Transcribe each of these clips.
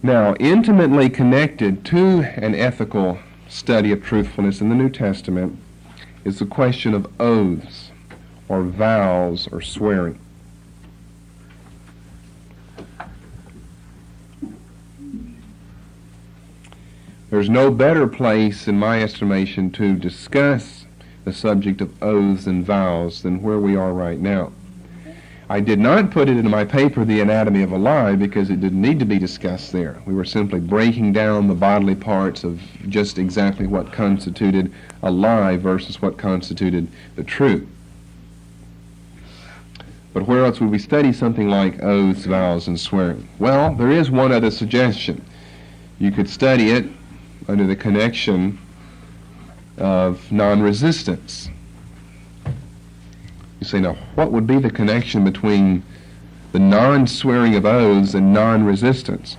Now, intimately connected to an ethical study of truthfulness in the New Testament is the question of oaths or vows or swearing. There's no better place, in my estimation, to discuss the subject of oaths and vows than where we are right now. I did not put it in my paper, The Anatomy of a Lie, because it didn't need to be discussed there. We were simply breaking down the bodily parts of just exactly what constituted a lie versus what constituted the truth. But where else would we study something like oaths, vows, and swearing? Well, there is one other suggestion. You could study it under the connection of non-resistance. You say, now, what would be the connection between the non-swearing of oaths and non-resistance?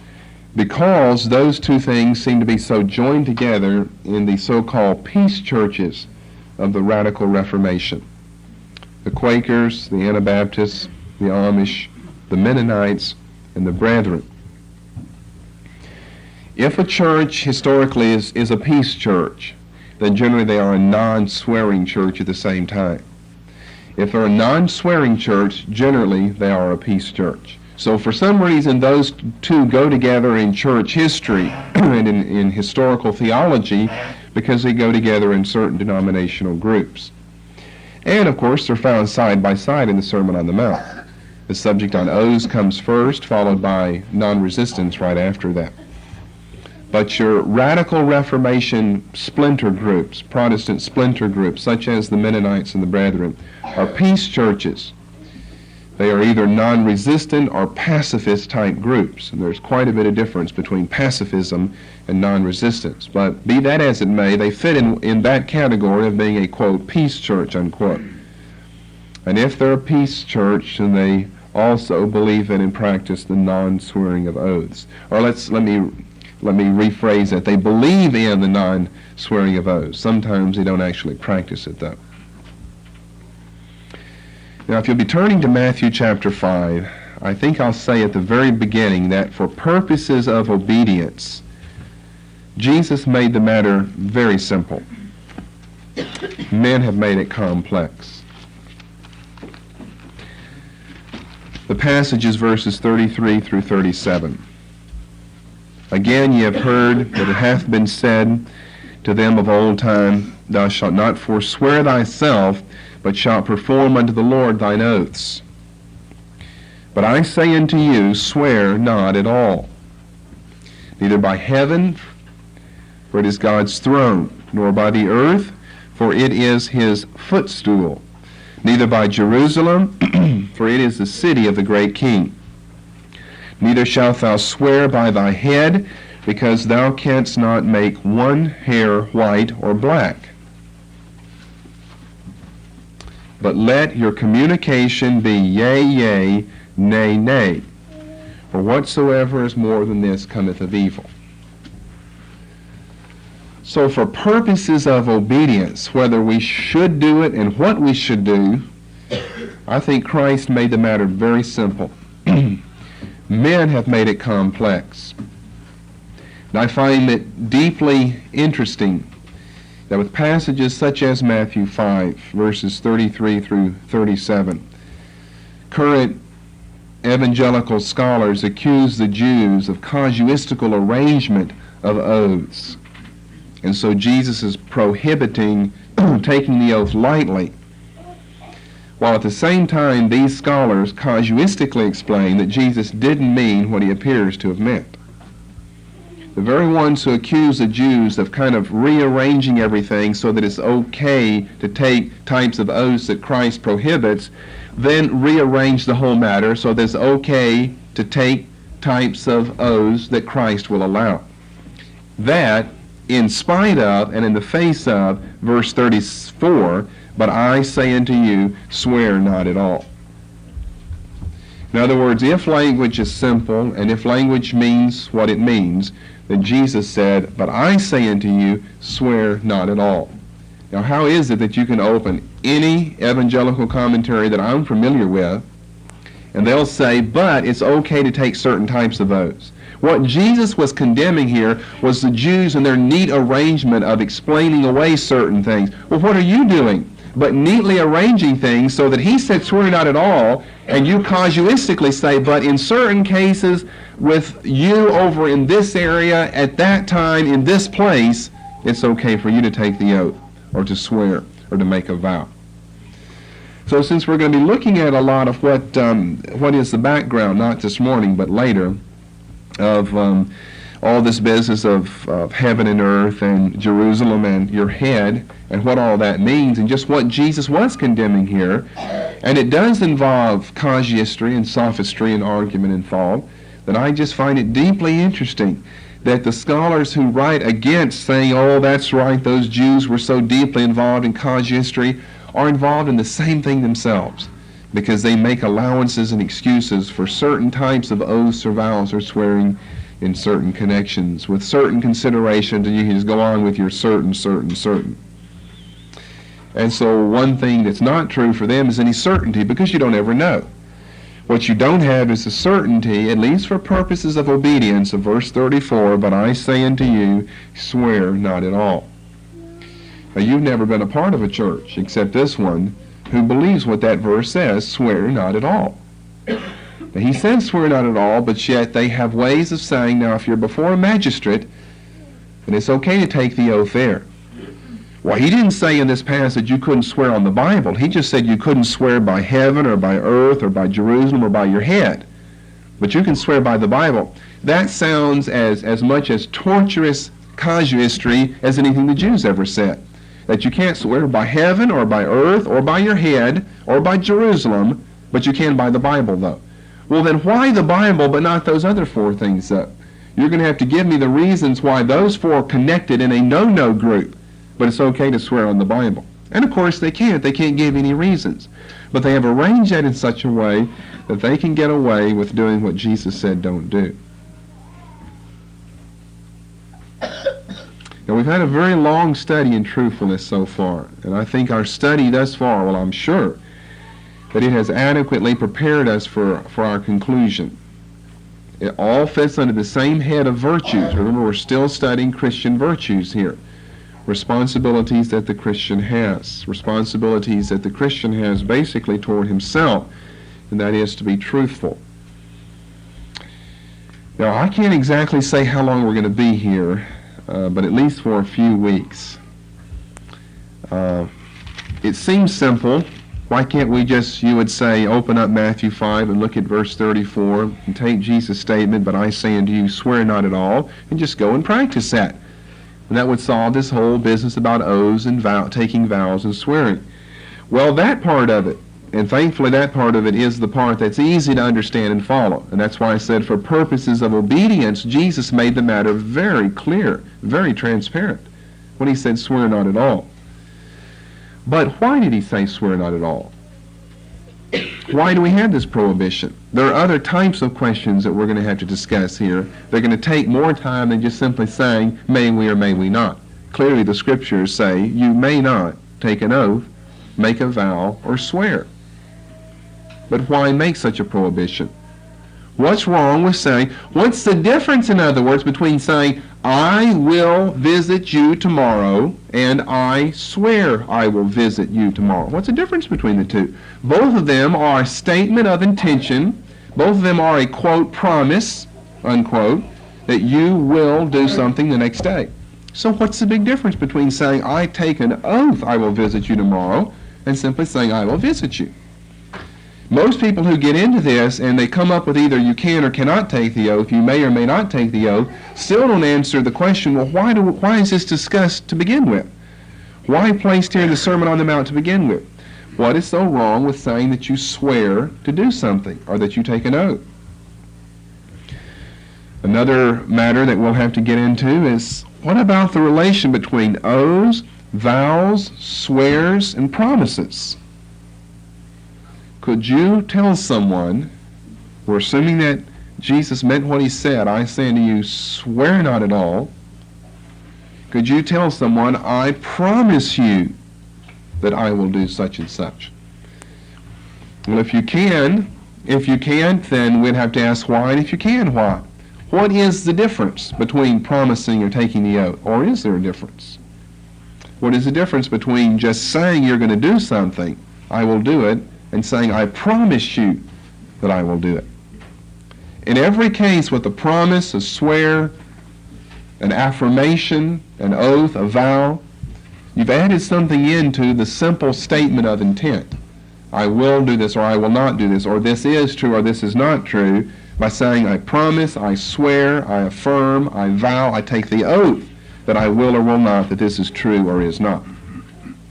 Because those two things seem to be so joined together in the so-called peace churches of the Radical Reformation. The Quakers, the Anabaptists, the Amish, the Mennonites, and the Brethren. If a church historically is a peace church, then generally they are a non-swearing church at the same time. If they're a non-swearing church, generally they are a peace church. So for some reason those two go together in church history and in historical theology because they go together in certain denominational groups. And of course they're found side by side in the Sermon on the Mount. The subject on oaths comes first, followed by non-resistance right after that. But your Radical Reformation splinter groups, Protestant splinter groups, such as the Mennonites and the Brethren, are peace churches. They are either non-resistant or pacifist type groups. And there's quite a bit of difference between pacifism and non-resistance. But be that as it may, they fit in that category of being a, quote, peace church, unquote. And if they're a peace church, then they also believe in and practice the non-swearing of oaths. Or let me rephrase that. They believe in the non-swearing of oaths. Sometimes they don't actually practice it, though. Now, if you'll be turning to Matthew chapter 5, I think I'll say at the very beginning that for purposes of obedience, Jesus made the matter very simple. Men have made it complex. The passage is verses 33 through 37. Again, ye have heard that it hath been said to them of old time, Thou shalt not forswear thyself, but shalt perform unto the Lord thine oaths. But I say unto you, swear not at all, neither by heaven, for it is God's throne, nor by the earth, for it is his footstool, neither by Jerusalem, for it is the city of the great King. Neither shalt thou swear by thy head, because thou canst not make one hair white or black. But let your communication be yea, yea, nay, nay. For whatsoever is more than this cometh of evil. So for purposes of obedience, whether we should do it and what we should do, I think Christ made the matter very simple. Men have made it complex. And I find it deeply interesting that with passages such as Matthew 5, verses 33 through 37, current evangelical scholars accuse the Jews of casuistical arrangement of oaths. And so Jesus is prohibiting taking the oath lightly, while at the same time these scholars casuistically explain that Jesus didn't mean what he appears to have meant. The very ones who accuse the Jews of kind of rearranging everything so that it's okay to take types of oaths that Christ prohibits, then rearrange the whole matter so that it's okay to take types of oaths that Christ will allow. That, in spite of and in the face of verse 34, but I say unto you, swear not at all. In other words, if language is simple and if language means what it means, then Jesus said, but I say unto you, swear not at all. Now, how is it that you can open any evangelical commentary that I'm familiar with, and they'll say, but it's okay to take certain types of oaths? What Jesus was condemning here was the Jews and their neat arrangement of explaining away certain things. Well, what are you doing? But neatly arranging things so that he said, swear not at all, and you casuistically say, but in certain cases, with you over in this area, at that time, in this place, it's okay for you to take the oath, or to swear, or to make a vow. So since we're going to be looking at a lot of what is the background, not this morning, but later, of all this business of heaven and earth and Jerusalem and your head and what all that means and just what Jesus was condemning here. And it does involve casuistry and sophistry and argument involved, that I just find it deeply interesting that the scholars who write against saying, oh, that's right, those Jews were so deeply involved in casuistry, are involved in the same thing themselves, because they make allowances and excuses for certain types of oaths or vows or swearing in certain connections with certain considerations, and you can just go on with your certain. And so one thing that's not true for them is any certainty, because you don't ever know. What you don't have is a certainty, at least for purposes of obedience, of verse 34, but I say unto you, swear not at all. Now you've never been a part of a church, except this one, who believes what that verse says, swear not at all. Now he says swear not at all, but yet they have ways of saying, now if you're before a magistrate, then it's okay to take the oath there. Well, he didn't say in this passage you couldn't swear on the Bible. He just said you couldn't swear by heaven or by earth or by Jerusalem or by your head. But you can swear by the Bible. That sounds as much as torturous casuistry as anything the Jews ever said. That you can't swear by heaven or by earth or by your head or by Jerusalem, but you can by the Bible, though. Well, then why the Bible but not those other four things, though? You're going to have to give me the reasons why those four are connected in a no-no group, but it's okay to swear on the Bible. And of course they can't. They can't give any reasons. But they have arranged that in such a way that they can get away with doing what Jesus said don't do. Now, we've had a very long study in truthfulness so far, and I think our study thus far, well, I'm sure, that it has adequately prepared us for our conclusion. It all fits under the same head of virtues. Remember, we're still studying Christian virtues here. Responsibilities that the Christian has. Responsibilities that the Christian has basically toward himself, and that is to be truthful. Now, I can't exactly say how long we're going to be here, but at least for a few weeks. It seems simple. Why can't we just, you would say, open up Matthew 5 and look at verse 34 and take Jesus' statement, but I say unto you, swear not at all, and just go and practice that. And that would solve this whole business about oaths and taking vows and swearing. Well, that part of it, and thankfully that part of it is the part that's easy to understand and follow. And that's why I said for purposes of obedience, Jesus made the matter very clear, very transparent, when he said swear not at all. But why did he say swear not at all? Why do we have this prohibition? There are other types of questions that we're going to have to discuss here. They're going to take more time than just simply saying, may we or may we not. Clearly the scriptures say you may not take an oath, make a vow, or swear. But why make such a prohibition? What's wrong with saying, what's the difference, in other words, between saying, I will visit you tomorrow, and I swear I will visit you tomorrow? What's the difference between the two? Both of them are a statement of intention. Both of them are a, quote, promise, unquote, that you will do something the next day. So what's the big difference between saying, I take an oath I will visit you tomorrow, and simply saying, I will visit you? Most people who get into this and they come up with either you can or cannot take the oath, you may or may not take the oath, still don't answer the question, well, why is this discussed to begin with? Why placed here in the Sermon on the Mount to begin with? What is so wrong with saying that you swear to do something or that you take an oath? Another matter that we'll have to get into is, what about the relation between oaths, vows, swears, and promises? Could you tell someone, we're assuming that Jesus meant what he said, I say unto you, swear not at all. Could you tell someone, I promise you that I will do such and such? Well, if you can't, then we'd have to ask why, and if you can, why? What is the difference between promising or taking the oath? Or is there a difference? What is the difference between just saying you're going to do something, I will do it, and saying I promise you that I will do it? In every case with a promise, a swear, an affirmation, an oath, a vow, you've added something into the simple statement of intent. I will do this, or I will not do this, or this is true, or this is not true, by saying I promise, I swear, I affirm, I vow, I take the oath that I will or will not, that this is true or is not.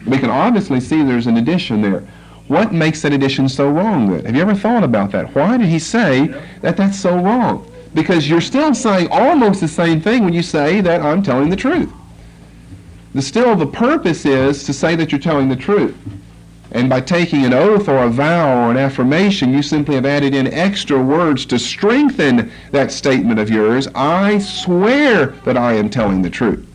We can obviously see there's an addition there. What makes that addition so wrong then? Have you ever thought about that? Why did he say that that's so wrong? Because you're still saying almost the same thing when you say that I'm telling the truth. Still, the purpose is to say that you're telling the truth. And by taking an oath or a vow or an affirmation, you simply have added in extra words to strengthen that statement of yours. I swear that I am telling the truth.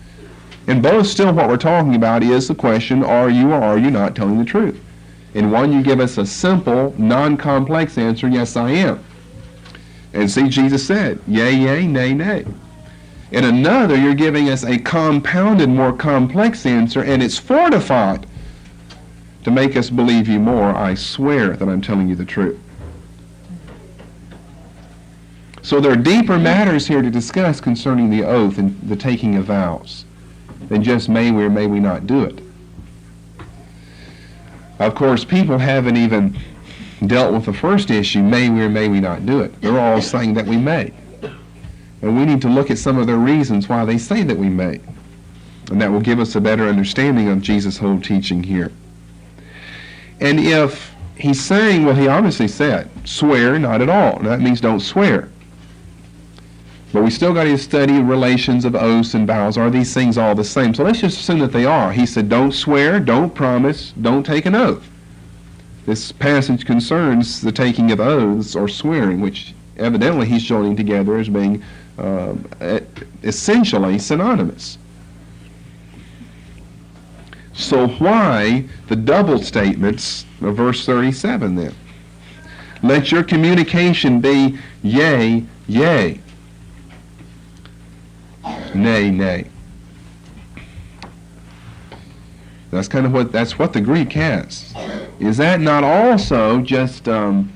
And both still what we're talking about is the question, are you or are you not telling the truth? In one, you give us a simple, non-complex answer, yes, I am. And see, Jesus said, yea, yea, nay, nay. In another, you're giving us a compounded, more complex answer, and it's fortified to make us believe you more. I swear that I'm telling you the truth. So there are deeper matters here to discuss concerning the oath and the taking of vows than just may we or may we not do it. Of course, people haven't even dealt with the first issue, may we or may we not do it. They're all saying that we may. And we need to look at some of the reasons why they say that we may. And that will give us a better understanding of Jesus' whole teaching here. And if he's saying, well, he obviously said, swear not at all. And that means don't swear. But we still got to study relations of oaths and vows. Are these things all the same? So let's just assume that they are. He said, don't swear, don't promise, don't take an oath. This passage concerns the taking of oaths or swearing, which evidently he's joining together as being essentially synonymous. So why the double statements of verse 37 then? Let your communication be yea, yea, nay, nay. That's kind of what the Greek has. Is that not also just an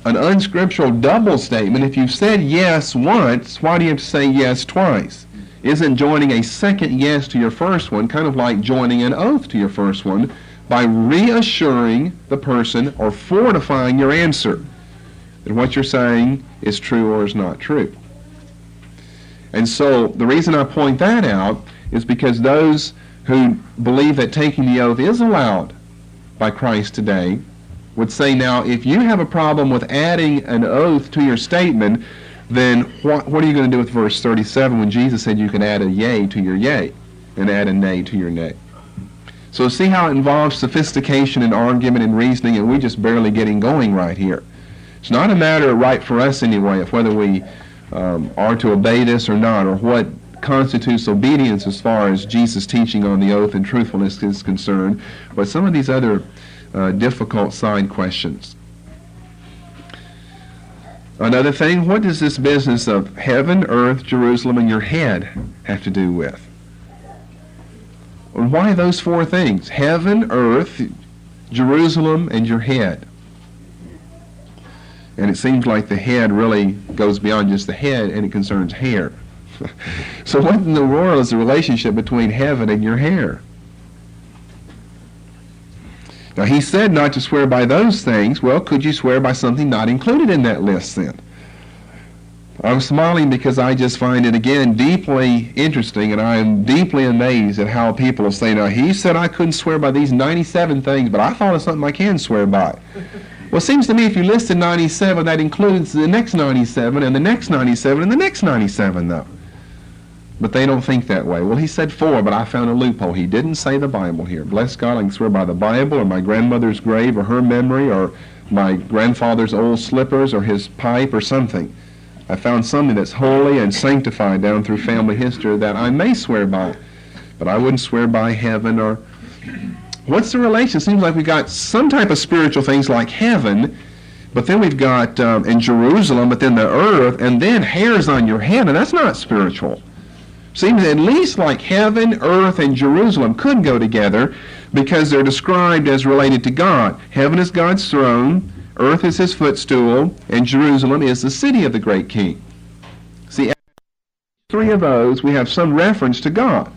unscriptural double statement? If you've said yes once, why do you have to say yes twice? Isn't joining a second yes to your first one kind of like joining an oath to your first one by reassuring the person or fortifying your answer that what you're saying is true or is not true? And so the reason I point that out is because those who believe that taking the oath is allowed by Christ today would say, now, if you have a problem with adding an oath to your statement, then what are you going to do with verse 37 when Jesus said you can add a yea to your yea and add a nay to your nay? So see how it involves sophistication and argument and reasoning, and we're just barely getting going right here. It's not a matter, right for us anyway, of whether we are to obey this or not, or what constitutes obedience as far as Jesus' teaching on the oath and truthfulness is concerned, but some of these other difficult side questions. Another thing, what does this business of heaven, earth, Jerusalem, and your head have to do with? And why those four things? Heaven, earth, Jerusalem, and your head. And it seems like the head really goes beyond just the head, and it concerns hair. So what in the world is the relationship between heaven and your hair? Now, he said not to swear by those things. Well, could you swear by something not included in that list then? I'm smiling because I just find it, again, deeply interesting, and I am deeply amazed at how people will say, now, he said I couldn't swear by these 97 things, but I thought of something I can swear by. Well, it seems to me if you listed 97, that includes the next 97, and the next 97, and the next 97, though. But they don't think that way. Well, he said 4, but I found a loophole. He didn't say the Bible here. Bless God, I can swear by the Bible or my grandmother's grave or her memory or my grandfather's old slippers or his pipe or something. I found something that's holy and sanctified down through family history that I may swear by. But I wouldn't swear by heaven or... What's the relation? It seems like we got some type of spiritual things like heaven, But then we've got in Jerusalem, but then the earth, and then hairs on your head, and that's not spiritual. Seems at least like heaven, earth, and Jerusalem could go together because they're described as related to God. Heaven is God's throne, earth is his footstool, and Jerusalem is the city of the great king. See, three of those, we have some reference to God.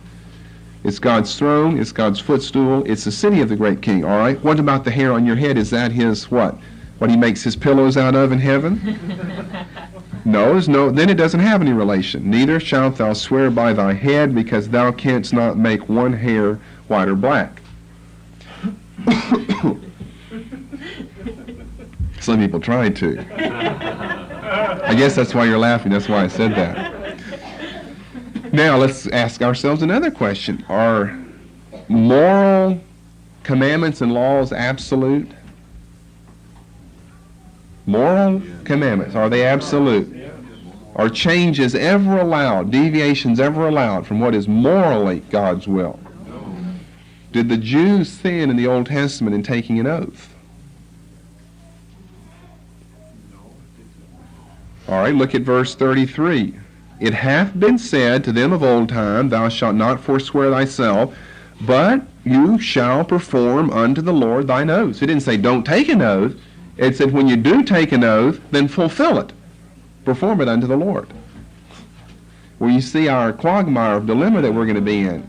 It's God's throne, it's God's footstool, it's the city of the great king. All right, what about the hair on your head? Is that his what? What he makes his pillows out of in heaven? No, then it doesn't have any relation. Neither shalt thou swear by thy head, because thou canst not make one hair white or black. Some people tried to. I guess that's why you're laughing. That's why I said that. Now, let's ask ourselves another question. Are moral commandments and laws absolute? Moral commandments, are they absolute? Are changes ever allowed, deviations ever allowed from what is morally God's will? Did the Jews sin in the Old Testament in taking an oath? All right, look at verse 33. It hath been said to them of old time, thou shalt not forswear thyself, but you shall perform unto the Lord thine oaths. It didn't say don't take an oath. It said when you do take an oath, then fulfill it. Perform it unto the Lord. Well, you see our quagmire of dilemma that we're going to be in.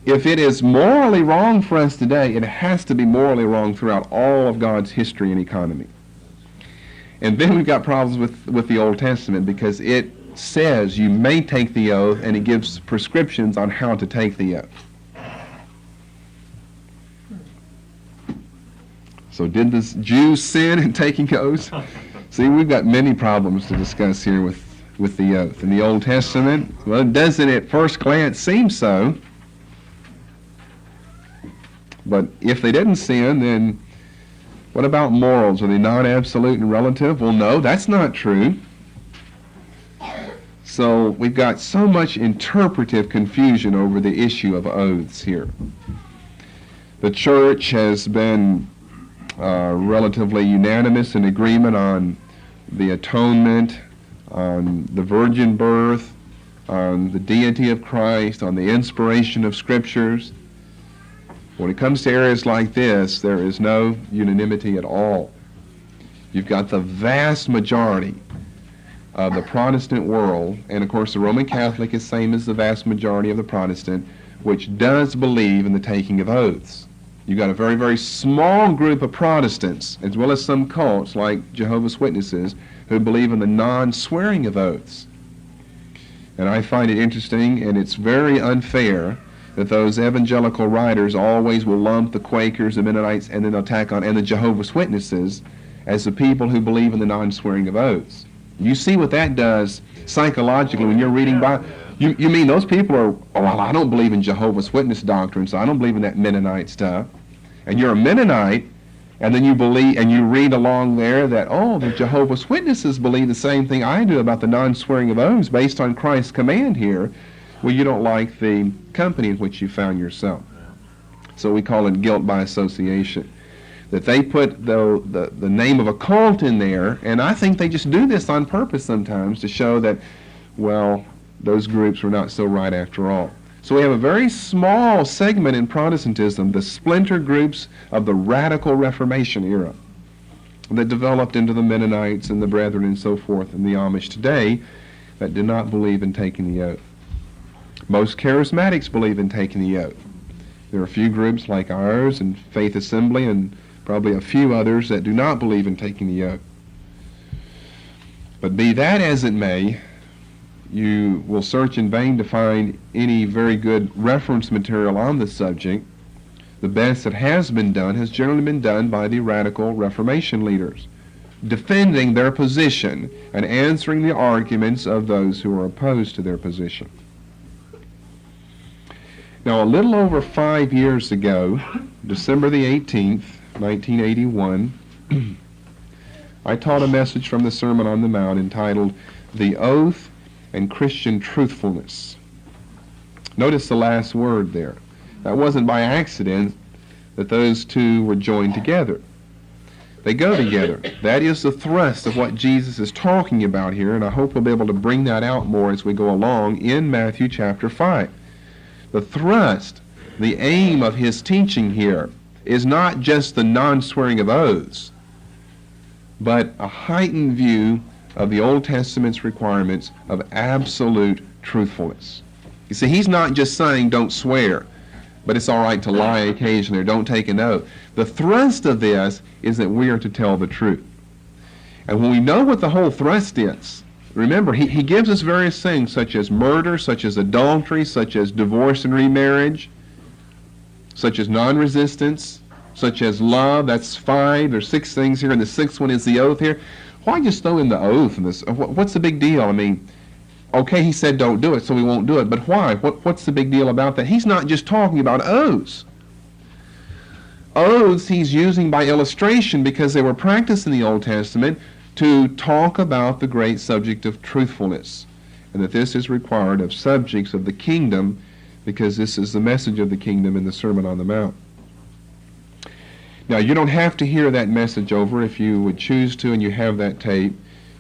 If it is morally wrong for us today, it has to be morally wrong throughout all of God's history and economy. And then we've got problems with the Old Testament, because it says you may take the oath, and it gives prescriptions on how to take the oath. So did the Jews sin in taking oaths? See, we've got many problems to discuss here with the oath. In the Old Testament, well, doesn't at first glance seem so? But if they didn't sin, then what about morals? Are they non-absolute and relative? Well, no, that's not true. So we've got so much interpretive confusion over the issue of oaths here. The church has been relatively unanimous in agreement on the atonement, on the virgin birth, on the deity of Christ, on the inspiration of scriptures. When it comes to areas like this, there is no unanimity at all. You've got the vast majority of the Protestant world, and of course the Roman Catholic is same as the vast majority of the Protestant, which does believe in the taking of oaths. You've got a very, very small group of Protestants, as well as some cults like Jehovah's Witnesses, who believe in the non-swearing of oaths. And I find it interesting, and it's very unfair, that those evangelical writers always will lump the Quakers, the Mennonites, and then attack on, and the Jehovah's Witnesses as the people who believe in the non-swearing of oaths. You see what that does psychologically when you're reading Bible. You mean those people are, oh, well, I don't believe in Jehovah's Witness doctrine, so I don't believe in that Mennonite stuff. And you're a Mennonite, and then you believe, and you read along there that, oh, the Jehovah's Witnesses believe the same thing I do about the non-swearing of oaths based on Christ's command here. Well, you don't like the company in which you found yourself. So we call it guilt by association. That they put the name of a cult in there, and I think they just do this on purpose sometimes to show that, well, those groups were not so right after all. So we have a very small segment in Protestantism, the splinter groups of the radical Reformation era, that developed into the Mennonites and the Brethren and so forth, and the Amish today, that do not believe in taking the oath. Most charismatics believe in taking the oath. There are a few groups like ours and Faith Assembly and probably a few others that do not believe in taking the oath. But be that as it may, you will search in vain to find any very good reference material on this subject. The best that has been done has generally been done by the radical Reformation leaders, defending their position and answering the arguments of those who are opposed to their position. Now, a little over 5 years ago, December the 18th, 1981, I taught a message from the Sermon on the Mount entitled, The Oath and Christian Truthfulness. Notice the last word there. That wasn't by accident that those two were joined together. They go together. That is the thrust of what Jesus is talking about here, and I hope we'll be able to bring that out more as we go along in Matthew chapter 5. The thrust, the aim of his teaching here is not just the non-swearing of oaths, but a heightened view of the Old Testament's requirements of absolute truthfulness. You see, he's not just saying don't swear, but it's all right to lie occasionally or don't take an oath. The thrust of this is that we are to tell the truth. And when we know what the whole thrust is, remember, he gives us various things such as murder, such as adultery, such as divorce and remarriage, such as non-resistance, such as love. That's 5. There's 6 things here, and the 6th one is the oath here. Why just throw in the oath in this? What's the big deal? I mean, okay, he said don't do it, so we won't do it. But why? What's the big deal about that? He's not just talking about oaths. Oaths he's using by illustration because they were practiced in the Old Testament to talk about the great subject of truthfulness, and that this is required of subjects of the kingdom because this is the message of the kingdom in the Sermon on the Mount. Now, you don't have to hear that message over. If you would choose to and you have that tape,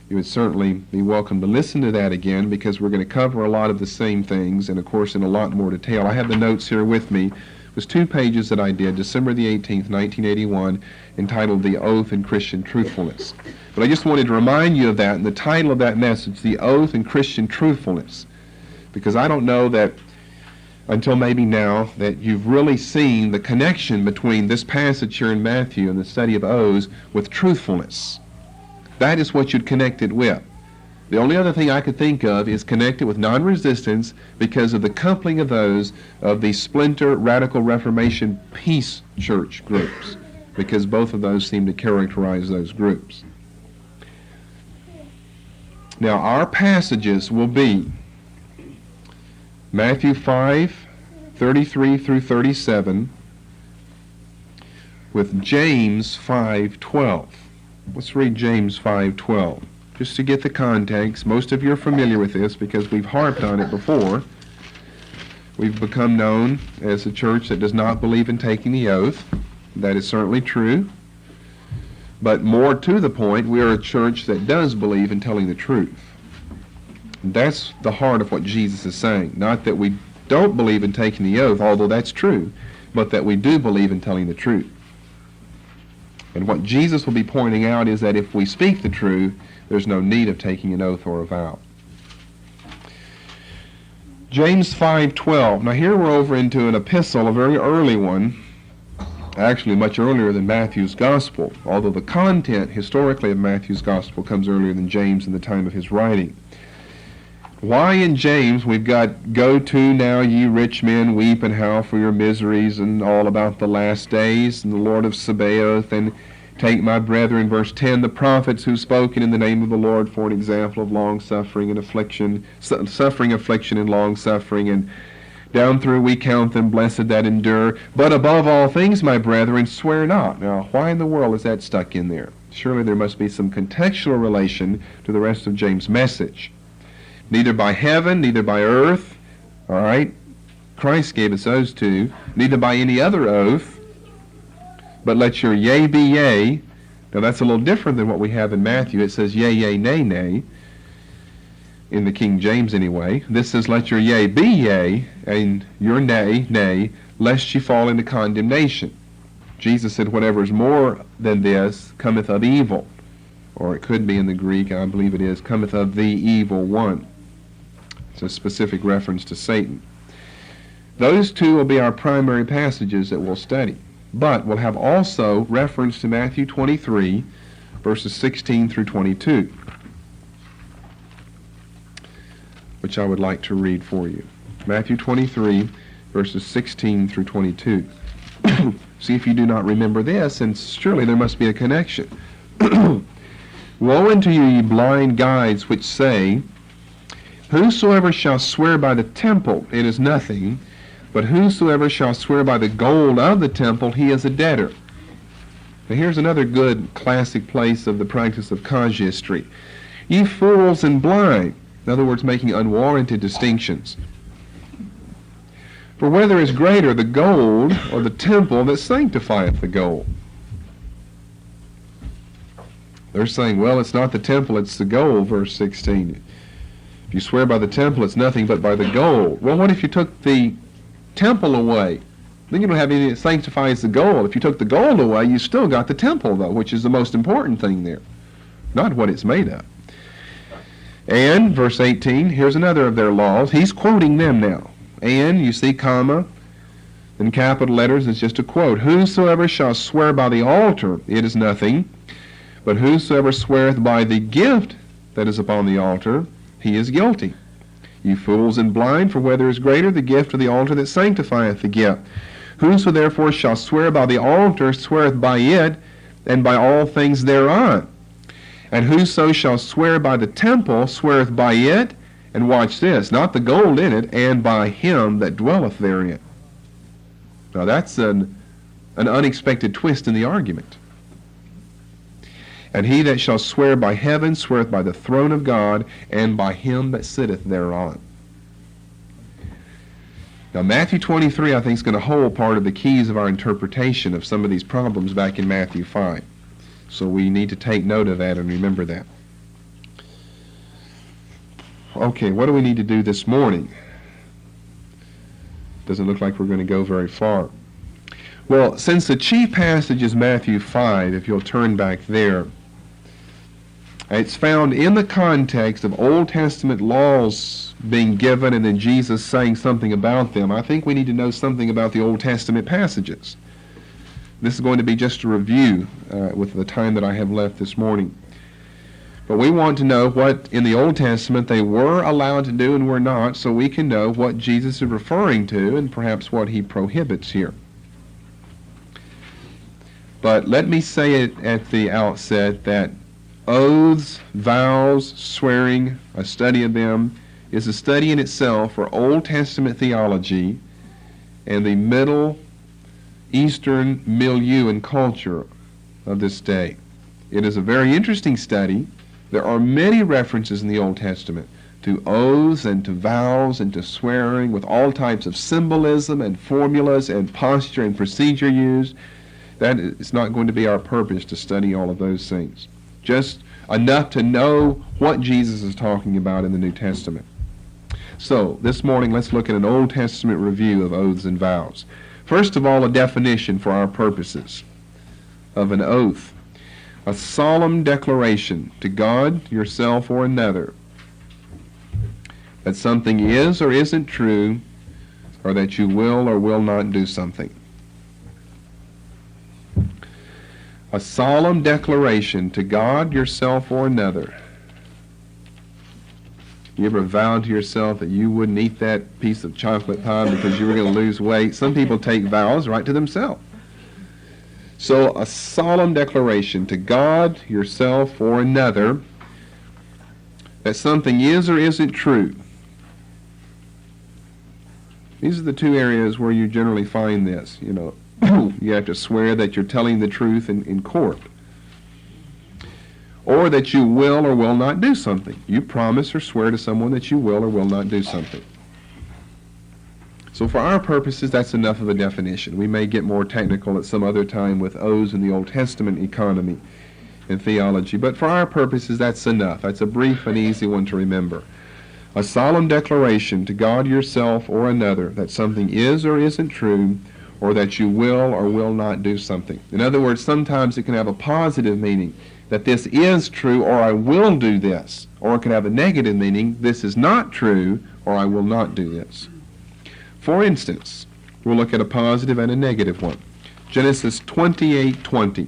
you would certainly be welcome to listen to that again because we're going to cover a lot of the same things and, of course, in a lot more detail. I have the notes here with me. It was 2 pages that I did, December the 18th, 1981, entitled The Oath and Christian Truthfulness. But I just wanted to remind you of that and the title of that message, The Oath and Christian Truthfulness, because I don't know that until maybe now that you've really seen the connection between this passage here in Matthew and the study of oaths with truthfulness. That is what you'd connect it with. The only other thing I could think of is connect it with non-resistance because of the coupling of those of the splinter Radical Reformation Peace Church groups, because both of those seem to characterize those groups. Now, our passages will be Matthew 5:33 through 37, with James 5:12. Let's read James 5:12, just to get the context. Most of you are familiar with this because we've harped on it before. We've become known as a church that does not believe in taking the oath. That is certainly true. But more to the point, we are a church that does believe in telling the truth. That's the heart of what Jesus is saying. Not that we don't believe in taking the oath, although that's true, but that we do believe in telling the truth. And what Jesus will be pointing out is that if we speak the truth, there's no need of taking an oath or a vow. James 5:12. Now here we're over into an epistle, a very early one, actually much earlier than Matthew's Gospel, although the content historically of Matthew's Gospel comes earlier than James in the time of his writing. Why in James we've got, "Go to now, ye rich men, weep and howl for your miseries," and all about the last days, and the Lord of Sabaoth, and "Take my brethren," verse 10, "the prophets who spoken in the name of the Lord for an example of long-suffering and affliction, suffering, affliction, and long-suffering, and down through we count them blessed that endure. But above all things, my brethren, swear not." Now, why in the world is that stuck in there? Surely there must be some contextual relation to the rest of James' message. "Neither by heaven, neither by earth," all right, Christ gave us those two, "neither by any other oath, but let your yea be yea." Now that's a little different than what we have in Matthew. It says yea, yea, nay, nay, in the King James anyway. This says, "Let your yea be yea, and your nay, nay, lest ye fall into condemnation." Jesus said, "Whatever is more than this cometh of evil." Or it could be in the Greek, I believe it is, "cometh of the evil one." It's a specific reference to Satan. Those two will be our primary passages that we'll study. But we'll have also reference to Matthew 23, verses 16 through 22, which I would like to read for you. Matthew 23, verses 16 through 22. See if you do not remember this, and surely there must be a connection. "Woe unto you, ye blind guides, which say, Whosoever shall swear by the temple, it is nothing, but whosoever shall swear by the gold of the temple, he is a debtor." Now here's another good classic place of the practice of casuistry. "Ye fools and blind," in other words, making unwarranted distinctions. "For whether is greater, the gold or the temple that sanctifieth the gold?" They're saying, well, it's not the temple, it's the gold, verse 16. If you swear by the temple, it's nothing but by the gold. Well, what if you took the temple away? Then you don't have anything that sanctifies the gold. If you took the gold away, you still got the temple, though, which is the most important thing there, not what it's made of. And, verse 18, here's another of their laws. He's quoting them now. And, you see comma, in capital letters, it's just a quote. Whosoever shall swear by the altar, it is nothing. But whosoever sweareth by the gift that is upon the altar, he is guilty. You fools and blind, for whether is greater the gift of the altar that sanctifieth the gift? Whoso therefore shall swear by the altar sweareth by it, and by all things thereon. And whoso shall swear by the temple sweareth by it, and watch this, not the gold in it, and by him that dwelleth therein. Now that's an unexpected twist in the argument. And he that shall swear by heaven sweareth by the throne of God, and by him that sitteth thereon. Now Matthew 23, I think, is going to hold part of the keys of our interpretation of some of these problems back in Matthew 5. So we need to take note of that and remember that. Okay, what do we need to do this morning? Doesn't look like we're going to go very far. Well, since the chief passage is Matthew 5, if you'll turn back there, it's found in the context of Old Testament laws being given and then Jesus saying something about them. I think we need to know something about the Old Testament passages. This is going to be just a review with the time that I have left this morning. But we want to know what in the Old Testament they were allowed to do and were not, so we can know what Jesus is referring to and perhaps what he prohibits here. But let me say it at the outset that oaths, vows, swearing, a study of them, is a study in itself for Old Testament theology and the Middle Eastern milieu and culture of this day. It is a very interesting study. There are many references in the Old Testament to oaths and to vows and to swearing with all types of symbolism and formulas and posture and procedure used. That is not going to be our purpose to study all of those things. Just enough to know what Jesus is talking about in the New Testament. So, this morning let's look at an Old Testament review of oaths and vows. First of all, a definition for our purposes of an oath. A solemn declaration to God, yourself, or another that something is or isn't true, or that you will or will not do something. A solemn declaration to God, yourself, or another. You ever vowed to yourself that you wouldn't eat that piece of chocolate pie because you were going to lose weight? Some people take vows right to themselves. So a solemn declaration to God, yourself, or another that something is or isn't true. These are the two areas where you generally find this. You have to swear that you're telling the truth in court. Or that you will or will not do something. You promise or swear to someone that you will or will not do something. So for our purposes, that's enough of a definition. We may get more technical at some other time with oaths in the Old Testament economy and theology, but for our purposes, that's enough. That's a brief and easy one to remember. A solemn declaration to God, yourself, or another that something is or isn't true, or that you will or will not do something. In other words, sometimes it can have a positive meaning, that this is true, or I will do this. Or it can have a negative meaning, this is not true, or I will not do this. For instance, we'll look at a positive and a negative one. Genesis 28:20.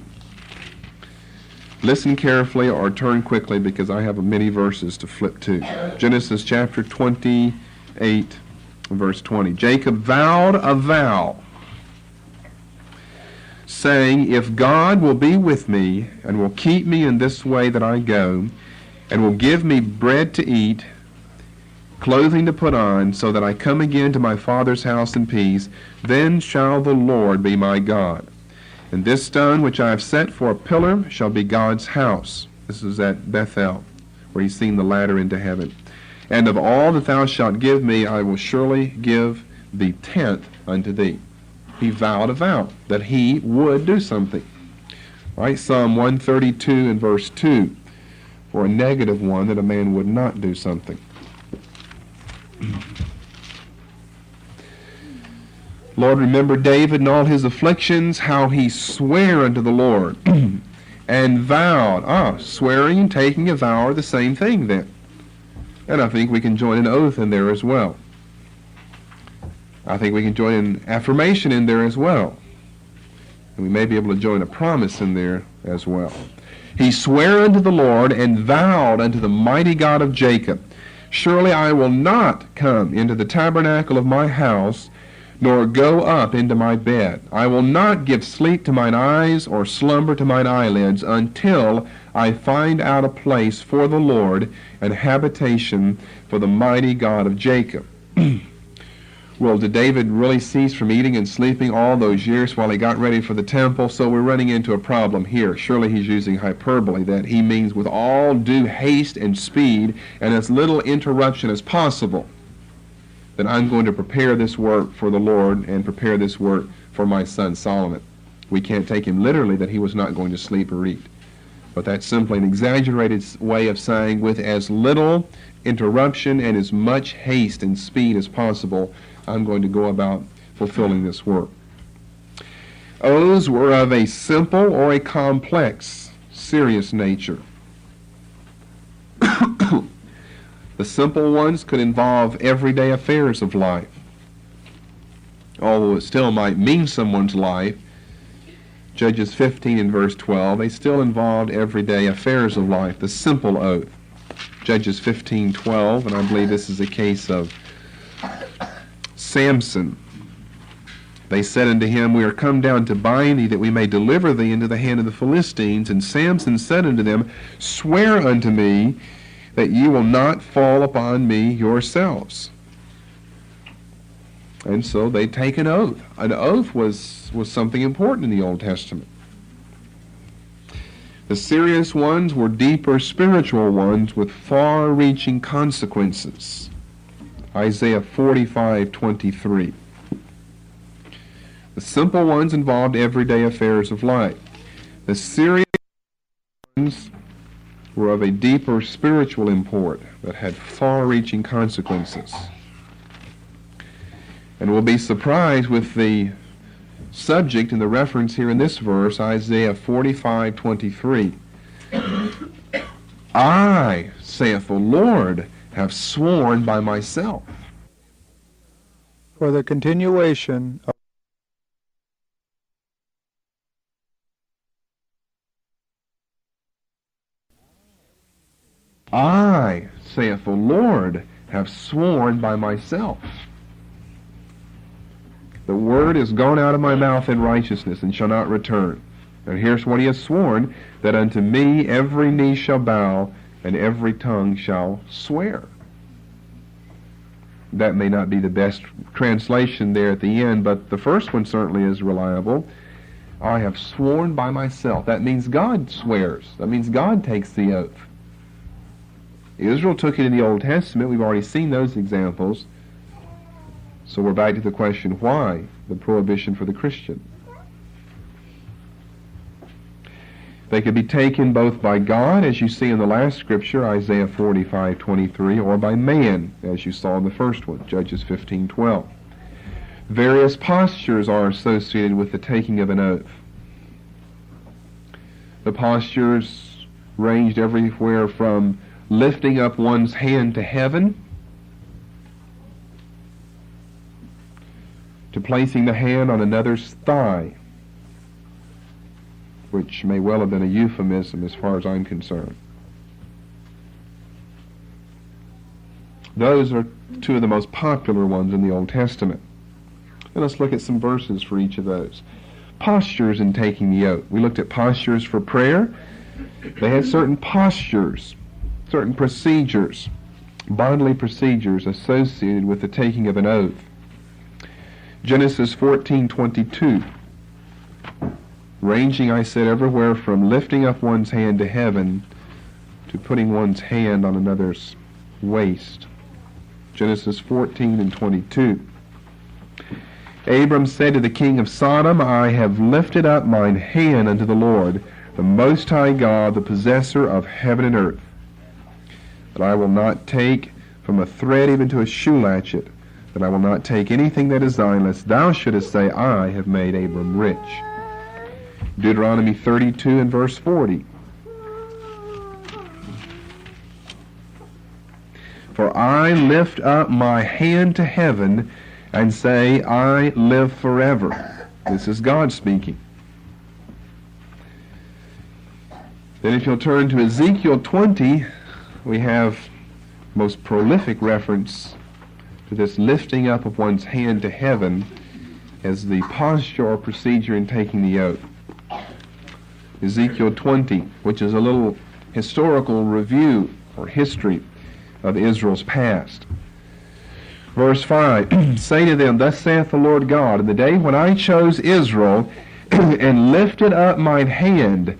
Listen carefully or turn quickly because I have many verses to flip to. Genesis chapter 28, verse 20. Jacob vowed a vow, saying, if God will be with me and will keep me in this way that I go, and will give me bread to eat, clothing to put on, so that I come again to my father's house in peace, then shall the Lord be my God. And this stone which I have set for a pillar shall be God's house. This is at Bethel, where he's seen the ladder into heaven. And of all that thou shalt give me, I will surely give the tenth unto thee. He vowed a vow that he would do something. Right? Psalm 132 and verse 2, for a negative one, that a man would not do something. Lord, remember David and all his afflictions, how he sware unto the Lord, and vowed. Swearing and taking a vow are the same thing then. And I think we can join an oath in there as well. I think we can join an affirmation in there as well. And we may be able to join a promise in there as well. He sware unto the Lord and vowed unto the mighty God of Jacob, surely I will not come into the tabernacle of my house, nor go up into my bed. I will not give sleep to mine eyes, or slumber to mine eyelids, until I find out a place for the Lord, and habitation for the mighty God of Jacob. Well, did David really cease from eating and sleeping all those years while he got ready for the temple? So we're running into a problem here. Surely he's using hyperbole, that he means with all due haste and speed and as little interruption as possible, that I'm going to prepare this work for the Lord and prepare this work for my son Solomon. We can't take him literally that he was not going to sleep or eat. But that's simply an exaggerated way of saying with as little interruption and as much haste and speed as possible, I'm going to go about fulfilling this work. Oaths were of a simple or a complex, serious nature. The simple ones could involve everyday affairs of life. Although it still might mean someone's life, Judges 15 and verse 12, they still involved everyday affairs of life, the simple oath. Judges 15:12, and I believe this is a case of Samson. They said unto him, we are come down to bind thee, that we may deliver thee into the hand of the Philistines. And Samson said unto them, swear unto me that ye will not fall upon me yourselves. And so they take an oath. An oath was something important in the Old Testament. The serious ones were deeper spiritual ones with far-reaching consequences. Isaiah 45:23. The simple ones involved everyday affairs of life. The serious ones were of a deeper spiritual import that had far-reaching consequences. And we'll be surprised with the subject and the reference here in this verse, Isaiah 45:23. I, saith the Lord, have sworn by myself. For the continuation of I, saith the Lord, have sworn by myself. The word is gone out of my mouth in righteousness and shall not return. And here's what he has sworn, that unto me every knee shall bow and every tongue shall swear. That may not be the best translation there at the end, but the first one certainly is reliable. I have sworn by myself. That means God swears. That means God takes the oath. Israel took it in the Old Testament. We've already seen those examples. So we're back to the question, why the prohibition for the Christian? They could be taken both by God, as you see in the last scripture, Isaiah 45:23, or by man, as you saw in the first one, Judges 15:12. Various postures are associated with the taking of an oath. The postures ranged everywhere from lifting up one's hand to heaven, to placing the hand on another's thigh, which may well have been a euphemism as far as I'm concerned. Those are two of the most popular ones in the Old Testament. And let's look at some verses for each of those. Postures in taking the oath. We looked at postures for prayer. They had certain postures, certain procedures, bodily procedures associated with the taking of an oath. Genesis 14:22. Ranging, I said, everywhere from lifting up one's hand to heaven to putting one's hand on another's waist. Genesis 14:22. Abram said to the king of Sodom, I have lifted up mine hand unto the Lord, the Most High God, the possessor of heaven and earth, that I will not take from a thread even to a shoe latchet, that I will not take anything that is thine, lest thou shouldest say, I have made Abram rich. Deuteronomy 32 and verse 40. For I lift up my hand to heaven and say, I live forever. This is God speaking. Then if you'll turn to Ezekiel 20, we have most prolific reference to this lifting up of one's hand to heaven as the posture or procedure in taking the oath. Ezekiel 20, which is a little historical review or history of Israel's past. Verse 5, Say to them, Thus saith the Lord God, in the day when I chose Israel and lifted up mine hand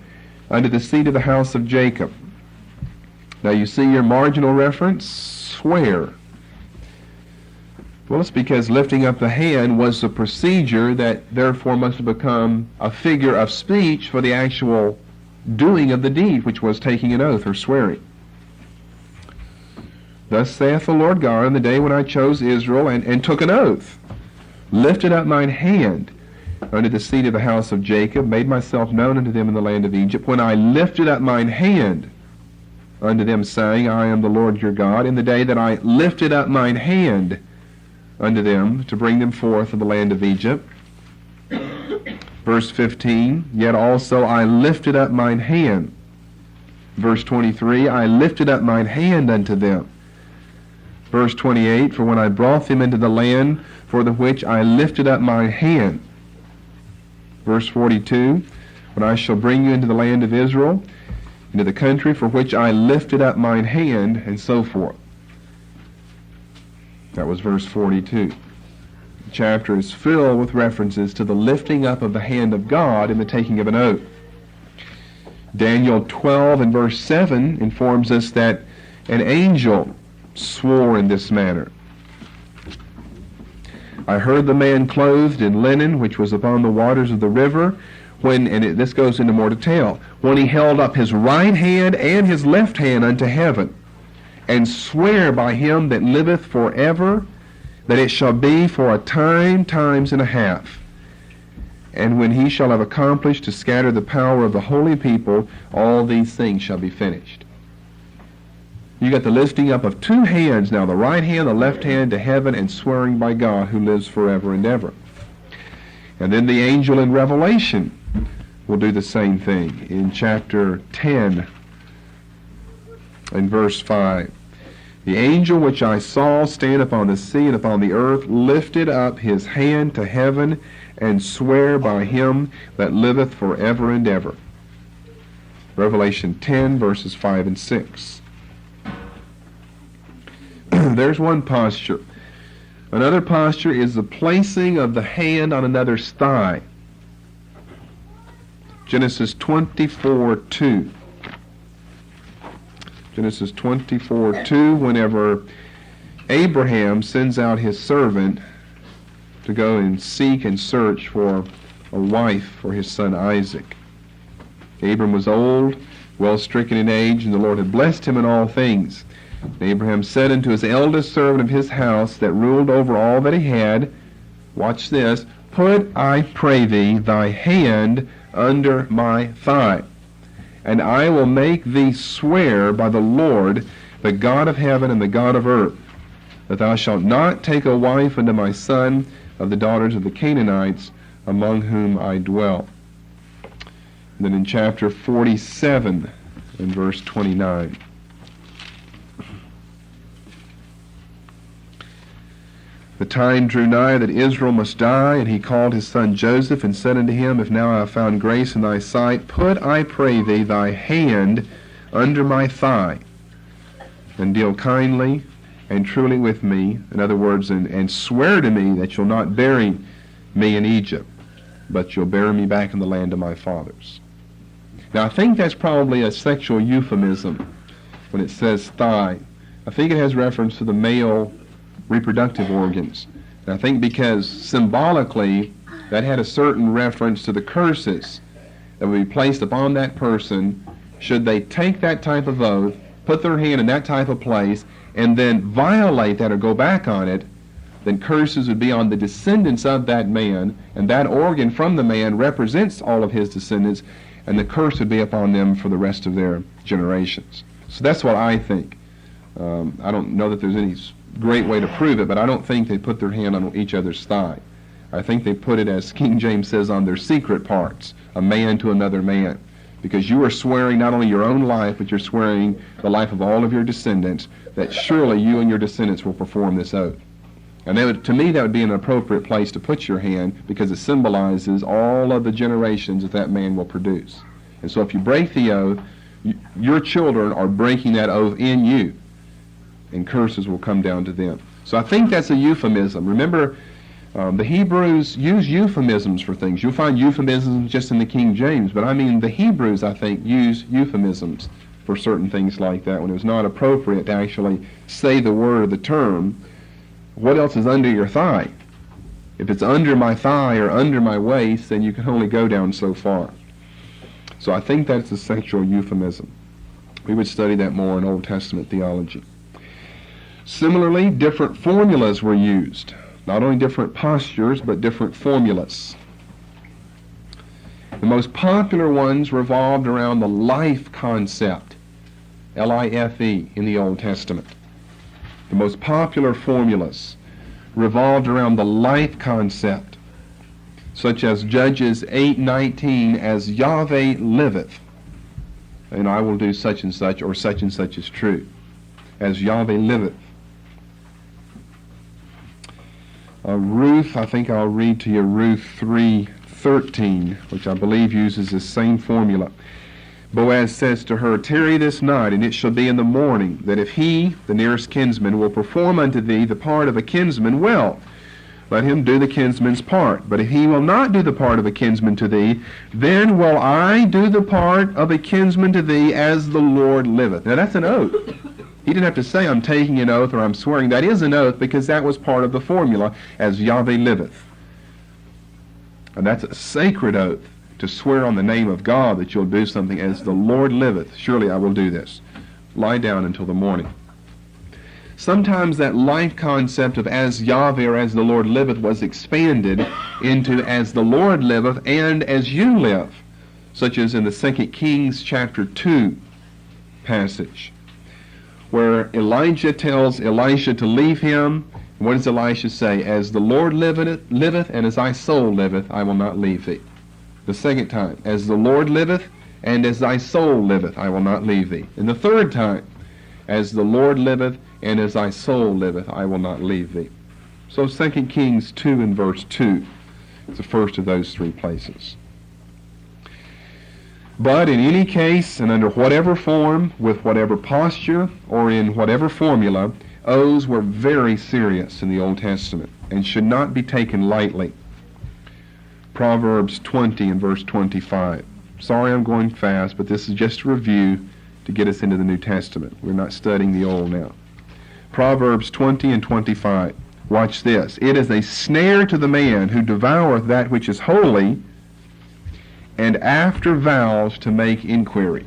unto the seed of the house of Jacob. Now you see your marginal reference, swear. Well, it's because lifting up the hand was the procedure that therefore must have become a figure of speech for the actual doing of the deed, which was taking an oath or swearing. Thus saith the Lord God, in the day when I chose Israel and took an oath, lifted up mine hand unto the seed of the house of Jacob, made myself known unto them in the land of Egypt, when I lifted up mine hand unto them, saying, I am the Lord your God, in the day that I lifted up mine hand unto them to bring them forth of the land of Egypt. Verse 15, Yet also I lifted up mine hand. Verse 23, I lifted up mine hand unto them. Verse 28, For when I brought them into the land for the which I lifted up my hand. Verse 42, When I shall bring you into the land of Israel, into the country for which I lifted up mine hand, and so forth. That was verse 42. The chapter is filled with references to the lifting up of the hand of God in the taking of an oath. Daniel 12 and verse 7 informs us that an angel swore in this manner. I heard the man clothed in linen, which was upon the waters of the river, this goes into more detail, when he held up his right hand and his left hand unto heaven, and swear by him that liveth forever, that it shall be for a time, times and a half. And when he shall have accomplished to scatter the power of the holy people, all these things shall be finished. You got the lifting up of two hands now, the right hand, the left hand to heaven, and swearing by God who lives forever and ever. And then the angel in Revelation will do the same thing in chapter 10 and verse 5. The angel which I saw stand upon the sea and upon the earth lifted up his hand to heaven and swear by him that liveth forever and ever. Revelation 10 verses 5 and 6. There's one posture. Another posture is the placing of the hand on another's thigh. Genesis 24:2. Genesis 24:2, whenever Abraham sends out his servant to go and seek and search for a wife for his son Isaac. Abram was old, well stricken in age, and the Lord had blessed him in all things. And Abraham said unto his eldest servant of his house that ruled over all that he had, watch this, Put, I pray thee, thy hand under my thigh, and I will make thee swear by the Lord, the God of heaven and the God of earth, that thou shalt not take a wife unto my son of the daughters of the Canaanites, among whom I dwell. And then in chapter 47 and verse 29. The time drew nigh that Israel must die, and he called his son Joseph, and said unto him, If now I have found grace in thy sight, put, I pray thee, thy hand under my thigh, and deal kindly and truly with me, in other words, and swear to me that you'll not bury me in Egypt, but you'll bury me back in the land of my fathers. Now I think that's probably a sexual euphemism when it says thigh. I think it has reference to the male reproductive organs. And I think because symbolically that had a certain reference to the curses that would be placed upon that person should they take that type of oath, put their hand in that type of place, and then violate that or go back on it, then curses would be on the descendants of that man, and that organ from the man represents all of his descendants, and the curse would be upon them for the rest of their generations. So that's what I think. I don't know that there's any great way to prove it, but I don't think they put their hand on each other's thigh. I think they put it, as King James says, on their secret parts, a man to another man. Because you are swearing not only your own life, but you're swearing the life of all of your descendants, that surely you and your descendants will perform this oath. And to me, that would be an appropriate place to put your hand, because it symbolizes all of the generations that that man will produce. And so if you break the oath, your children are breaking that oath in you, and curses will come down to them. So I think that's a euphemism. Remember, the Hebrews use euphemisms for things. You'll find euphemisms just in the King James, but I mean the Hebrews, I think, use euphemisms for certain things like that when it was not appropriate to actually say the word or the term. What else is under your thigh? If it's under my thigh or under my waist, then you can only go down so far. So I think that's a sexual euphemism. We would study that more in Old Testament theology. Similarly, different formulas were used. Not only different postures, but different formulas. The most popular ones revolved around the life concept, L-I-F-E, in the Old Testament. The most popular formulas revolved around the life concept, such as Judges 8:19, as Yahweh liveth, and I will do such and such, or such and such is true, as Yahweh liveth. Ruth, I think I'll read to you Ruth 3:13, which I believe uses the same formula. Boaz says to her, "Tarry this night, and it shall be in the morning, that if he, the nearest kinsman, will perform unto thee the part of a kinsman, well, let him do the kinsman's part. But if he will not do the part of a kinsman to thee, then will I do the part of a kinsman to thee, as the Lord liveth." Now that's an oath. He didn't have to say, "I'm taking an oath," or "I'm swearing." That is an oath, because that was part of the formula, as Yahweh liveth. And that's a sacred oath, to swear on the name of God that you'll do something, as the Lord liveth. Surely I will do this. Lie down until the morning. Sometimes that life concept of as Yahweh or as the Lord liveth was expanded into as the Lord liveth and as you live, such as in the 2 Kings chapter 2 passage, where Elijah tells Elisha to leave him. What does Elisha say? "As the Lord liveth and as thy soul liveth, I will not leave thee." The second time, "As the Lord liveth and as thy soul liveth, I will not leave thee." And the third time, "As the Lord liveth and as thy soul liveth, I will not leave thee." So 2 Kings 2 and verse 2 is the first of those three places. But in any case, and under whatever form, with whatever posture, or in whatever formula, oaths were very serious in the Old Testament and should not be taken lightly. Proverbs 20 and verse 25. Sorry I'm going fast, but this is just a review to get us into the New Testament. We're not studying the Old now. Proverbs 20 and 25. Watch this. "It is a snare to the man who devoureth that which is holy, and after vows to make inquiry."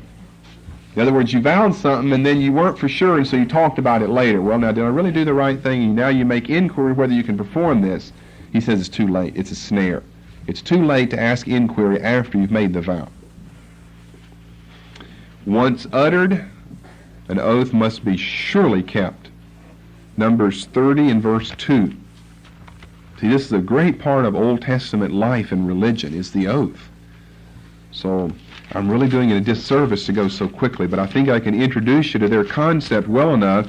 In other words, you vowed something and then you weren't for sure, and so you talked about it later. Well, now, did I really do the right thing? And now you make inquiry whether you can perform this. He says it's too late. It's a snare. It's too late to ask inquiry after you've made the vow. Once uttered, an oath must be surely kept. Numbers 30 and verse 2. See, this is a great part of Old Testament life and religion, is the oath. So I'm really doing it a disservice to go so quickly, but I think I can introduce you to their concept well enough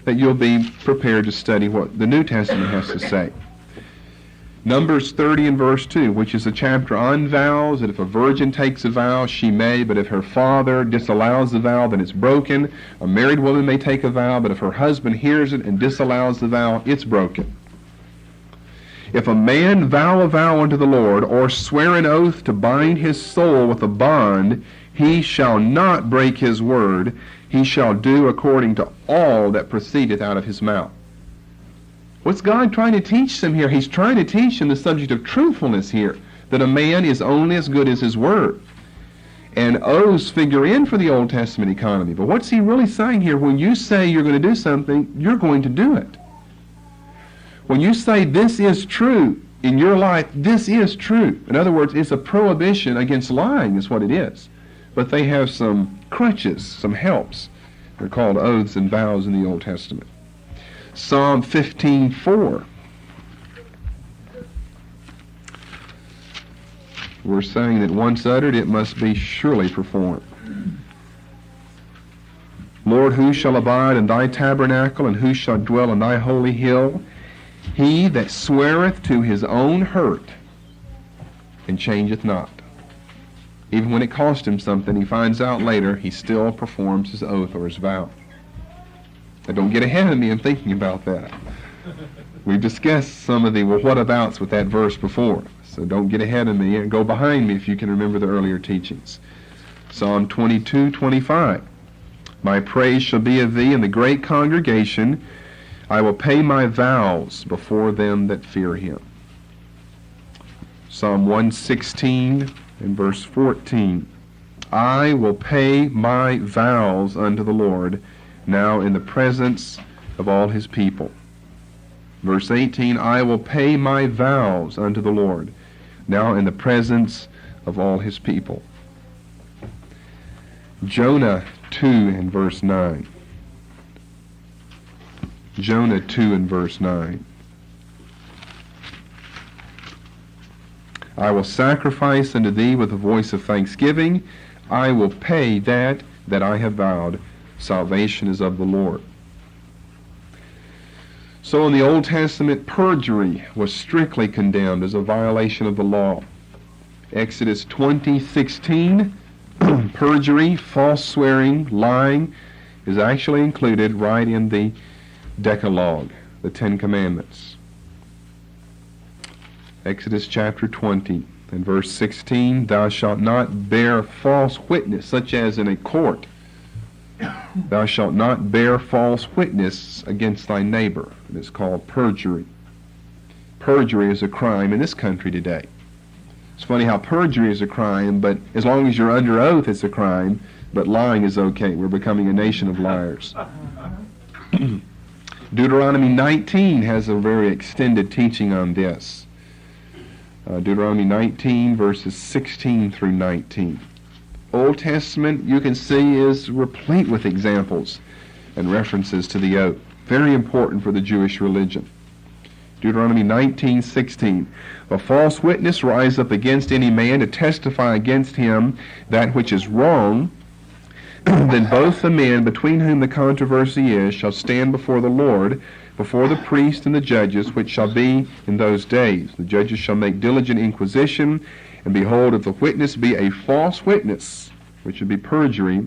that you'll be prepared to study what the New Testament has to say. Numbers 30 and verse 2, which is a chapter on vows, that if a virgin takes a vow, she may, but if her father disallows the vow, then it's broken. A married woman may take a vow, but if her husband hears it and disallows the vow, it's broken. If a man vow a vow unto the Lord, or swear an oath to bind his soul with a bond, he shall not break his word. He shall do according to all that proceedeth out of his mouth. What's God trying to teach them here? He's trying to teach them the subject of truthfulness here, that a man is only as good as his word. And oaths figure in for the Old Testament economy. But what's he really saying here? When you say you're going to do something, you're going to do it. When you say this is true in your life, this is true. In other words, it's a prohibition against lying is what it is. But they have some crutches, some helps. They're called oaths and vows in the Old Testament. Psalm 15:4. We're saying that once uttered, it must be surely performed. Lord, who shall abide in thy tabernacle, and who shall dwell in thy holy hill? He that sweareth to his own hurt, and changeth not. Even when it cost him something, he finds out later, he still performs his oath or his vow. Now don't get ahead of me in thinking about that. We've discussed some of the what-abouts with that verse before. So don't get ahead of me and go behind me if you can remember the earlier teachings. Psalm 22:25. My praise shall be of thee in the great congregation. I will pay my vows before them that fear him. Psalm 116 and verse 14. I will pay my vows unto the Lord now in the presence of all his people. Verse 18, I will pay my vows unto the Lord, now in the presence of all his people. Jonah 2 and verse 9. Jonah 2 and verse 9. I will sacrifice unto thee with a voice of thanksgiving. I will pay that I have vowed. Salvation is of the Lord. So in the Old Testament, perjury was strictly condemned as a violation of the law. Exodus 20:16, perjury, false swearing, lying, is actually included right in the Decalogue, the Ten Commandments. Exodus chapter 20 and verse 16, thou shalt not bear false witness, such as in a court. Thou shalt not bear false witness against thy neighbor. It is called perjury. Perjury is a crime in this country today. It's funny how perjury is a crime, but as long as you're under oath, it's a crime, but lying is okay. We're becoming a nation of liars. Deuteronomy 19 has a very extended teaching on this. Deuteronomy 19, verses 16 through 19. Old Testament, you can see, is replete with examples and references to the oath. Very important for the Jewish religion. Deuteronomy 19:16. If a false witness rise up against any man to testify against him that which is wrong, then both the men between whom the controversy is shall stand before the Lord, before the priest and the judges, which shall be in those days. The judges shall make diligent inquisition, and behold, if the witness be a false witness, which would be perjury,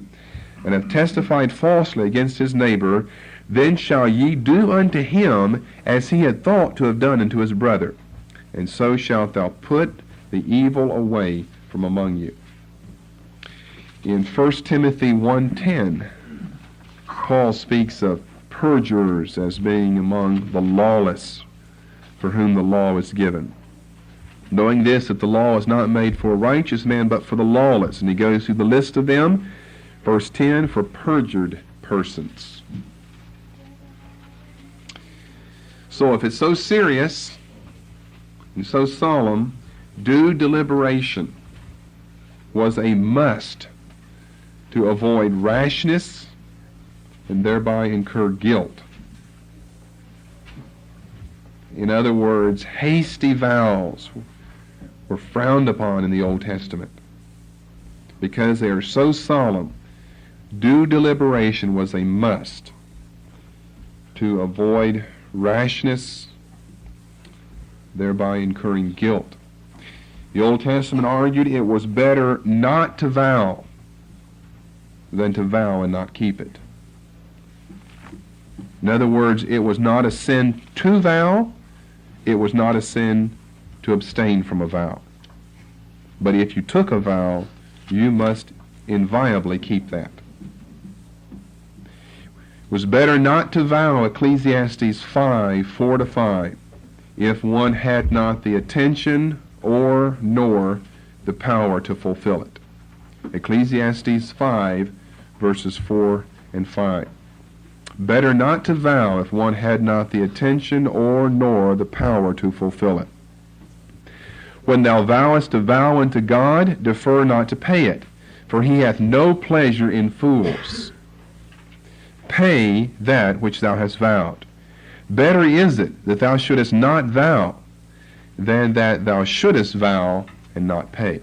and have testified falsely against his neighbor, then shall ye do unto him as he had thought to have done unto his brother. And so shalt thou put the evil away from among you. In 1 Timothy 1:10, Paul speaks of perjurers as being among the lawless, for whom the law is given. Knowing this, that the law is not made for a righteous man, but for the lawless. And he goes through the list of them. Verse 10, for perjured persons. So if it's so serious and so solemn, due deliberation was a must to avoid rashness and thereby incur guilt. In other words, hasty vows were frowned upon in the Old Testament. Because they are so solemn, due deliberation was a must to avoid rashness, thereby incurring guilt. The Old Testament argued it was better not to vow than to vow and not keep it. In other words, it was not a sin to vow, it was not a sin to abstain from a vow. But if you took a vow, you must inviolably keep that. It was better not to vow, Ecclesiastes 5:4-5, if one had not the attention or nor the power to fulfill it. Ecclesiastes 5, verses 4 and 5. Better not to vow if one had not the attention or nor the power to fulfill it. When thou vowest a vow unto God, defer not to pay it, for he hath no pleasure in fools. Pay that which thou hast vowed. Better is it that thou shouldest not vow than that thou shouldest vow and not pay.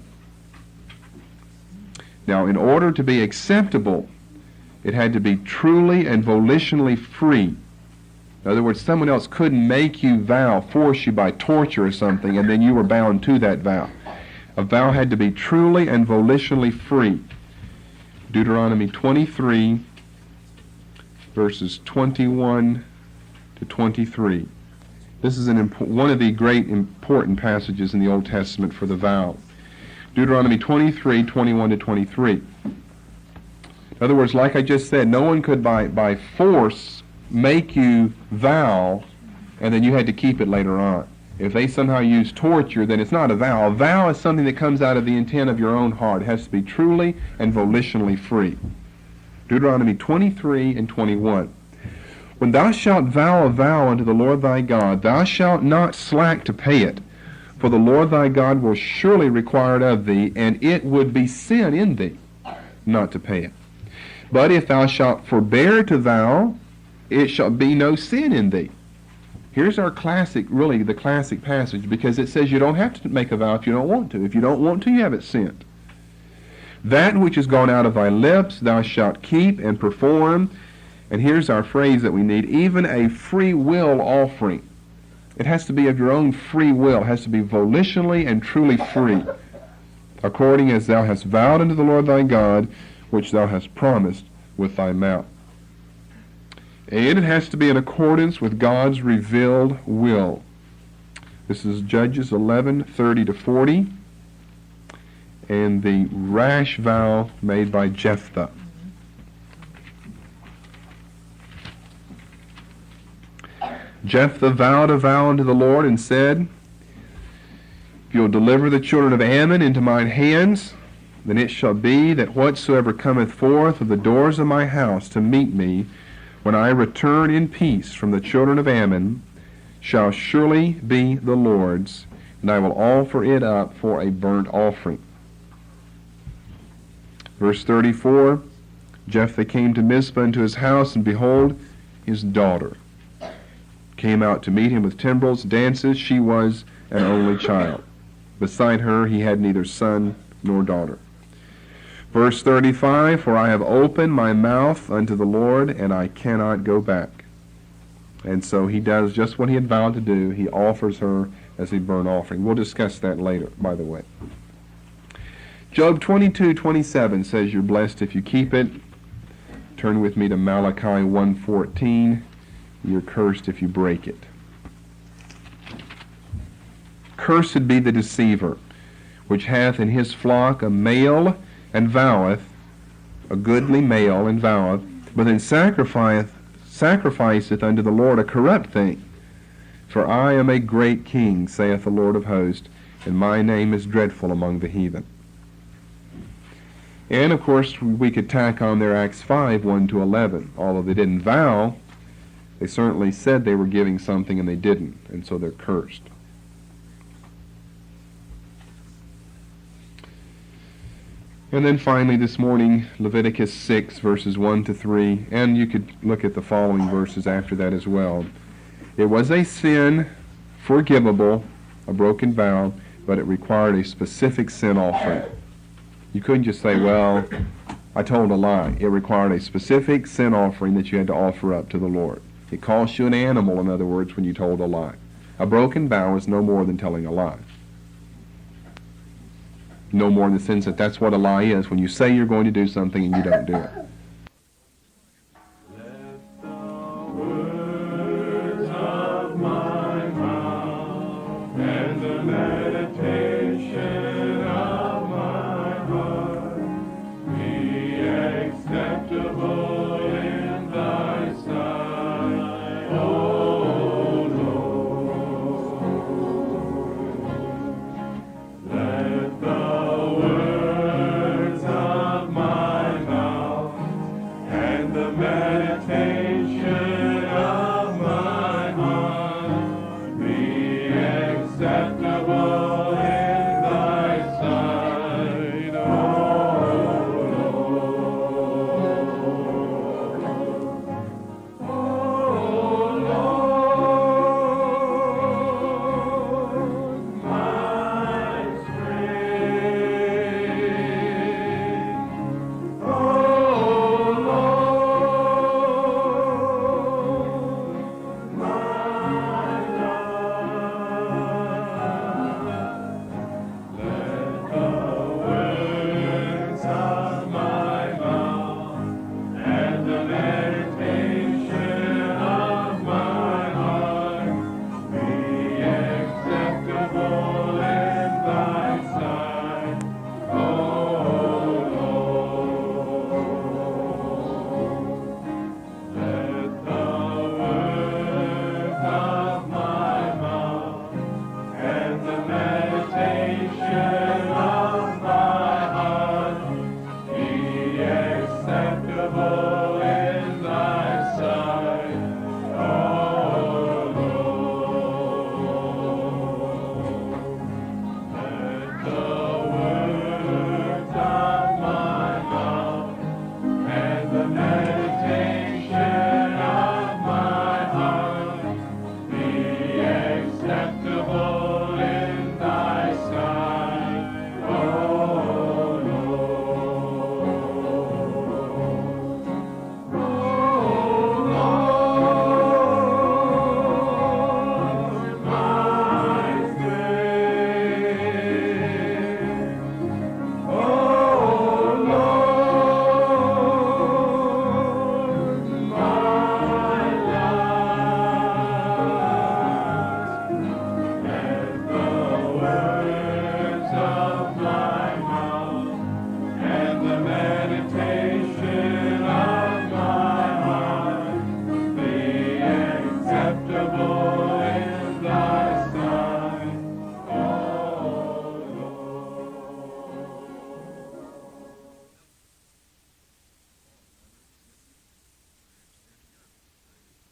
Now, in order to be acceptable, it had to be truly and volitionally free. In other words, someone else couldn't make you vow, force you by torture or something, and then you were bound to that vow. A vow had to be truly and volitionally free. Deuteronomy 23, verses 21 to 23. This is one of the great important passages in the Old Testament for the vow. Deuteronomy 23, 21 to 23. In other words, like I just said, no one could by force make you vow, and then you had to keep it later on. If they somehow use torture, then it's not a vow. A vow is something that comes out of the intent of your own heart. It has to be truly and volitionally free. Deuteronomy 23 and 21. When thou shalt vow a vow unto the Lord thy God, thou shalt not slack to pay it, for the Lord thy God will surely require it of thee, and it would be sin in thee not to pay it. But if thou shalt forbear to vow, it shall be no sin in thee. Here's our classic, really the classic passage, because it says you don't have to make a vow if you don't want to. If you don't want to, you haven't sinned. That which is gone out of thy lips thou shalt keep and perform. And here's our phrase that we need, even a free will offering. It has to be of your own free will. It has to be volitionally and truly free, according as thou hast vowed unto the Lord thy God, which thou hast promised with thy mouth. And it has to be in accordance with God's revealed will. This is Judges 11, 30 to 40, and the rash vow made by Jephthah. Jephthah vowed a vow unto the Lord and said, if you'll deliver the children of Ammon into mine hands, then it shall be that whatsoever cometh forth of the doors of my house to meet me, when I return in peace from the children of Ammon, shall surely be the Lord's, and I will offer it up for a burnt offering. Verse 34, Jephthah came to Mizpah into his house, and behold, his daughter came out to meet him with timbrels, dances. She was an only child. Beside her he had neither son nor daughter. Verse 35, for I have opened my mouth unto the Lord, and I cannot go back. And so he does just what he had vowed to do. He offers her as a burnt offering. We'll discuss that later, by the way. Job 22:27 says you're blessed if you keep it. Turn with me to Malachi 1:14. You're cursed if you break it. Cursed be the deceiver, which hath in his flock a male, and voweth, a goodly male, and voweth, but then sacrificeth unto the Lord a corrupt thing. For I am a great king, saith the Lord of hosts, and my name is dreadful among the heathen. And of course we could tack on there Acts 5, 1 to 11. Although they didn't vow, they certainly said they were giving something and they didn't, and so they're cursed. And then finally this morning, Leviticus 6, verses 1 to 3, and you could look at the following verses after that as well. It was a sin, forgivable, a broken vow, but it required a specific sin offering. You couldn't just say, well, I told a lie. It required a specific sin offering that you had to offer up to the Lord. It cost you an animal, in other words, when you told a lie. A broken vow is no more than telling a lie. No more in the sense that that's what a lie is, when you say you're going to do something and you don't do it.